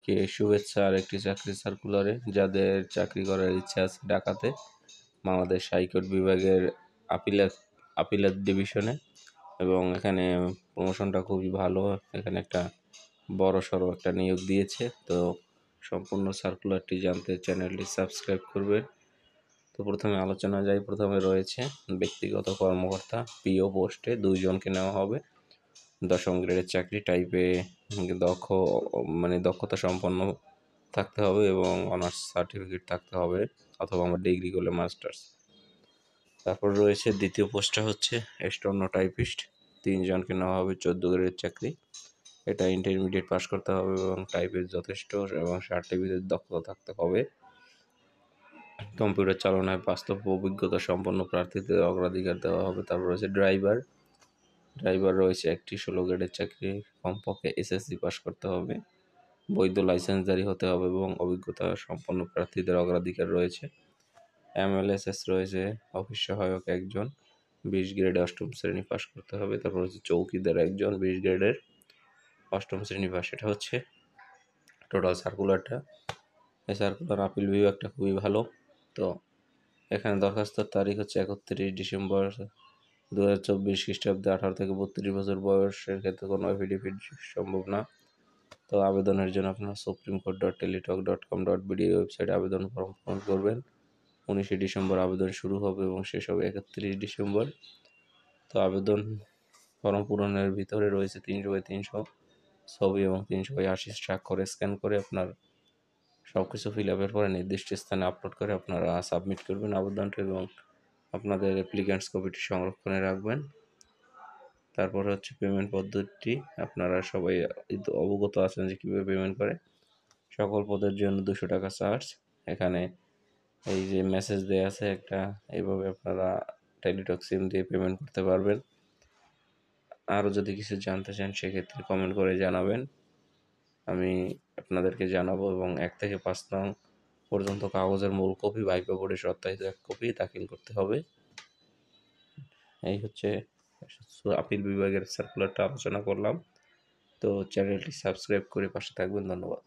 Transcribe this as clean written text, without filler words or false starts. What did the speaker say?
কে শুভেচ্ছা আরেকটি চাকরি সার্কুলারে। যাদের চাকরি করার ইচ্ছা আছে ঢাকাতে বাংলাদেশ হাইকোর্ট বিভাগের আপিলেট ডিভিশনে, এবং এখানে প্রমোশনটা খুবই ভালো। এখানে একটা বড়সড় একটা নিয়োগ দিয়েছে। তো সম্পূর্ণ সার্কুলারটি জানতে চ্যানেলটি সাবস্ক্রাইব করবেন। তো প্রথমে আলোচনা যাই। প্রথমে রয়েছে ব্যক্তিগত কর্মকর্তা, পিও পোস্টে 2 জনকে নেওয়া হবে। 10ম গ্রেডের চাকরি, টাইপে দক্ষতা সম্পন্ন থাকতে হবে এবং অনার্স সার্টিফিকেট থাকতে হবে, অথবা আমার ডিগ্রি করলে মাস্টার্স। তারপর রয়েছে দ্বিতীয় পোস্টটা হচ্ছে স্টোনো টাইপিস্ট, 3 জনকে নেওয়া হবে। 14 গ্রেডের চাকরি। এটা ইন্টারমিডিয়েট পাস করতে হবে এবং টাইপের যথেষ্ট এবং সার্টিফিকেট দক্ষতা থাকতে হবে। কম্পিউটার চালনায় বাস্তব অভিজ্ঞতা সম্পন্ন প্রার্থীদের অগ্রাধিকার দেওয়া হবে। তারপর রয়েছে ড্রাইভার রয়েছে একটি 16 গ্রেডের চাকরি, কমপক্ষে এসএসসি পাস করতে হবে, বৈধ লাইসেন্সধারী হতে হবে এবং অভিজ্ঞতা সম্পন্ন প্রার্থীদের অগ্রাধিকার রয়েছে। এমএলএসএস রয়েছে অফিস সহায়ক একজন, 20 গ্রেডে 8ম শ্রেণী পাস করতে হবে। তারপর হচ্ছে চৌকিদার একজন, 20 গ্রেডের 8ম শ্রেণী পাস। এটা হচ্ছে টোটাল সার্কুলারটা। এই সার্কুলার আপিল বিভাগটা খুবই ভালো। তো এখানে দরখাস্তর তারিখ হচ্ছে 31 ডিসেম্বর 2024 খ্রিস্টাব্দে। 18 থেকে 32 বছর বয়সের ক্ষেত্রে কোনো এফিডেভিট সম্ভব না। তো আবেদনের জন্য আপনারা supremecode.teletalk.com.bd ওয়েবসাইটে আবেদন ফর্ম পূরণ করবেন। 19 ডিসেম্বর আবেদন শুরু হবে এবং শেষ হবে 31 ডিসেম্বর। তো আবেদন ফর্ম পূরণের ভিতরে রয়েছে 300x300 ছবি এবং 380 স্বাক্ষরে স্ক্যান করে আপনার সব কিছু ফিল আপের পরে নির্দিষ্ট স্থানে আপলোড করে আপনারা সাবমিট করবেন আবেদনটা, এবং আপনাদের অ্যাপ্লিক্যান্টস কপিটি সংরক্ষণে রাখবেন। তারপরে হচ্ছে পেমেন্ট পদ্ধতি। আপনারা সবাই অবগত আছেন যে কীভাবে পেমেন্ট করে। সকল পদের জন্য 200 টাকা চার্জ। এখানে এই যে মেসেজ দেওয়া আছে একটা, এইভাবে আপনারা টেলিটক সিম দিয়ে পেমেন্ট করতে পারবেন। আরও যদি কিছু জানতে চান সেক্ষেত্রে কমেন্ট করে জানাবেন, আমি আপনাদেরকে জানাবো। এবং 1 থেকে 5 নং পর্যন্ত কাগজের মূল কপি, ভাইপা বোর্ডে সত্যায়িত 1 কপি দাখিল করতে হবে। এই হচ্ছে আপিল বিভাগের সার্কুলারটা আলোচনা করলাম। তো চ্যানেলটি সাবস্ক্রাইব করে পাশে থাকবেন। ধন্যবাদ।